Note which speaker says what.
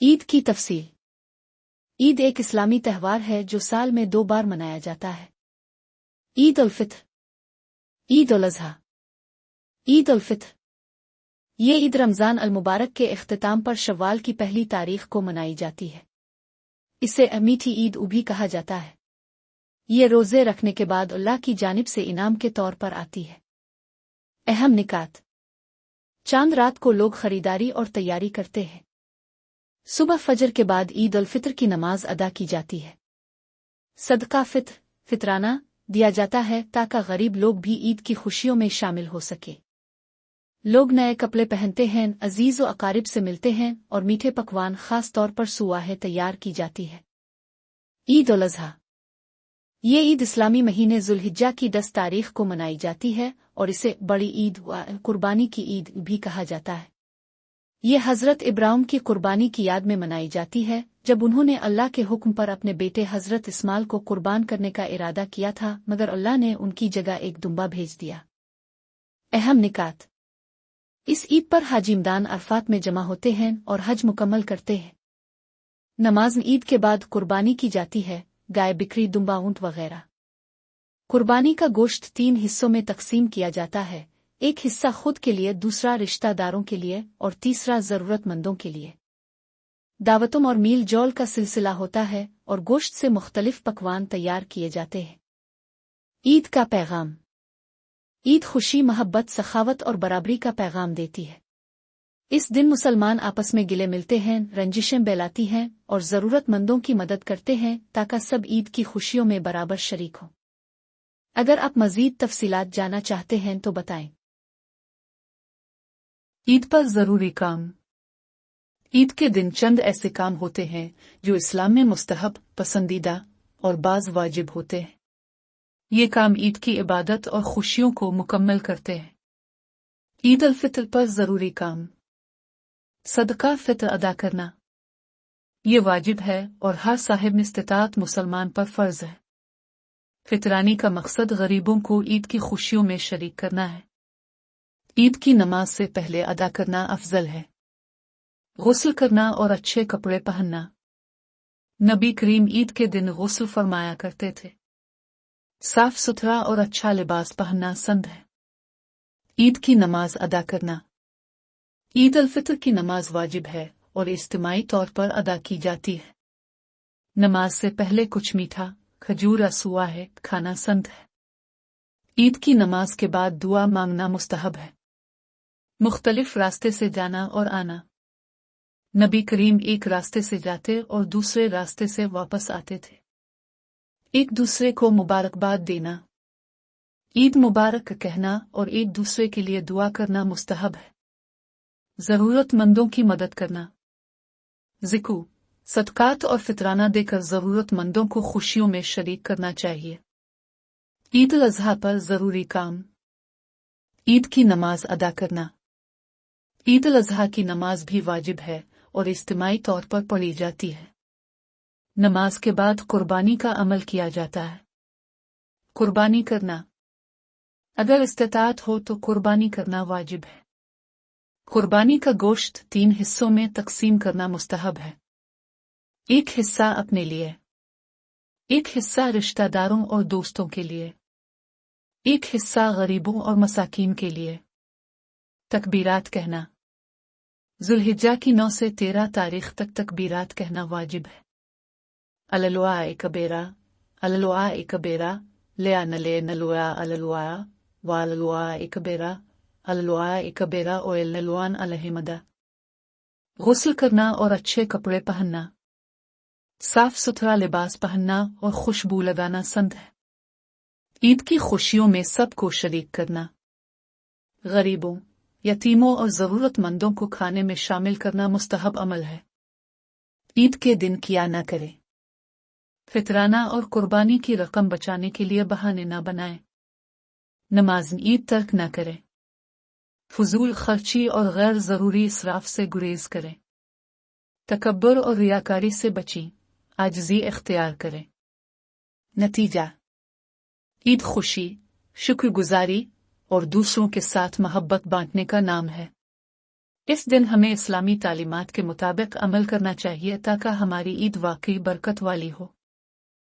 Speaker 1: ईद की तफसील। ईद एक इस्लामी त्यौहार है जो साल में 2 बार मनाया जाता है। ईद उल फित्र, ईद उल अज़हा। ईद उल फित्र ये ईद रमज़ान अल मुबारक के इख्तिताम पर शव्वाल की पहली तारीख को मनाई जाती है। इसे मीठी ईद भी कहा जाता है। ये रोज़े रखने के बाद अल्लाह की जानिब से इनाम के तौर पर आती है। अहम निकात। चांद रात को लोग खरीदारी और तैयारी करते हैं। सुबह फजर के बाद ईद उल फित्र की नमाज अदा की जाती है। सदका फित्र, फितराना दिया जाता है ताकि गरीब लोग भी ईद की खुशियों में शामिल हो सके। लोग नए कपड़े पहनते हैं, अजीज व अकारिब से मिलते हैं और मीठे पकवान खास तौर पर सुवाहें तैयार की जाती है। ईद उल अज़हा ये ईद इस्लामी महीने जुल्हिज्जा की 10 तारीख को मनाई जाती है और इसे बड़ी ईद व कुर्बानी की ईद भी कहा जाता है। ये हज़रत इब्राहिम की कुर्बानी की याद में मनाई जाती है जब उन्होंने अल्लाह के हुक्म पर अपने बेटे हज़रत इस्माइल को कुर्बान करने का इरादा किया था, मगर अल्लाह ने उनकी जगह एक दुम्बा भेज दिया। अहम निकात। इस ईद पर हाजिमदान अरफात में जमा होते हैं और हज मुकम्मल करते हैं। नमाज ईद के बाद कुर्बानी की जाती है, गाय, बिक्री, दुम्बा, ऊंट वगैरह। कुर्बानी का गोश्त 3 हिस्सों में तकसीम किया जाता है। एक हिस्सा खुद के लिए, दूसरा रिश्तेदारों के लिए और तीसरा जरूरतमंदों के लिए। दावतों और मील जौल का सिलसिला होता है और गोश्त से मुख्तलिफ पकवान तैयार किए जाते हैं। ईद का पैगाम। ईद खुशी, मोहब्बत, सखावत और बराबरी का पैगाम देती है। इस दिन मुसलमान आपस में गिले मिलते हैं, रंजिशें बैलाती हैं और जरूरतमंदों की मदद करते हैं ताकि सब ईद की खुशियों में बराबर शरीक हों। अगर आप मजीद तफसीलात जानना चाहते हैं तो बताएं।
Speaker 2: ईद पर जरूरी काम। ईद के दिन चंद ऐसे काम होते हैं जो इस्लाम में मुस्तहब, पसंदीदा और बाज वाजिब होते हैं। ये काम ईद की इबादत और खुशियों को मुकम्मल करते हैं। ईद उल फित्र पर जरूरी काम। सदका फित्र अदा करना। ये वाजिब है और हर साहिब इस्तिताअत मुसलमान पर फर्ज है। फितरानी का मकसद गरीबों को ईद की खुशियों में शरीक करना है। ईद की नमाज से पहले अदा करना अफजल है। गुस्ल करना और अच्छे कपड़े पहनना। नबी करीम ईद के दिन गुस्ल फरमाया करते थे। साफ सुथरा और अच्छा लिबास पहनना संद है। ईद की नमाज अदा करना। ईद उल फित्र की नमाज वाजिब है और इज्तिमाई तौर पर अदा की जाती है। नमाज से पहले कुछ मीठा, खजूर या सुवाहे खाना संद है। ईद की नमाज के बाद दुआ मांगना मुस्तहब है। मुख्तलिफ रास्ते से जाना और आना। नबी करीम एक रास्ते से जाते और दूसरे रास्ते से वापस आते थे। एक दूसरे को मुबारकबाद देना, ईद मुबारक कहना और एक दूसरे के लिए दुआ करना मुस्तहब है। जरूरतमंदों की मदद करना। ज़िकू, सदकात और फितराना देकर जरूरतमंदों को खुशियों में शरीक करना चाहिए। ईद उल अज़हा पर जरूरी काम। ईद की नमाज अदा करना। ईद उल अज़हा की नमाज भी वाजिब है और इज्तिमाई तौर पर पढ़ी जाती है। नमाज के बाद कुर्बानी का अमल किया जाता है। कुर्बानी करना। अगर इस्तिताअत हो तो कुर्बानी करना वाजिब है। कुर्बानी का गोश्त 3 हिस्सों में तकसीम करना मुस्तहब है। एक हिस्सा अपने लिए, एक हिस्सा रिश्तेदारों और दोस्तों के लिए, एक हिस्सा गरीबों और मसाकीन के लिए। तकबीरात कहना। जुल्हिज्जा की 9 से 13 तारीख तक तकबीरात कहना वाजिब है। अल्लाह कबीरा, अल्लाह कबीरा, ले नले नलुआ अल्लाह व अल्लाह कबीरा, अल्लाह कबीरा और अल्लाह अलहमदा। गुस्ल करना और अच्छे कपड़े पहनना। साफ सुथरा लिबास पहनना और खुशबू लगाना संद है। ईद की खुशियों में सबको शरीक करना। गरीबों, यतीमों और जरूरतमंदों को खाने में शामिल करना मुस्तहब अमल है। ईद के दिन किया न करें। फितराना और कुर्बानी की रकम बचाने के लिए बहाने न बनाएं। नमाज ईद तर्क न करें। फजूल खर्ची और गैर जरूरी इसराफ से गुरेज करें। तकब्बुर और रियाकारी से बचें, आजिज़ी इख्तियार करें। नतीजा। ईद खुशी, शुक्रगुजारी और दूसरों के साथ मोहब्बत बांटने का नाम है। اس دن ہمیں اسلامی تعلیمات کے مطابق عمل کرنا چاہیے تاکہ ہماری عید واقعی برکت والی ہو۔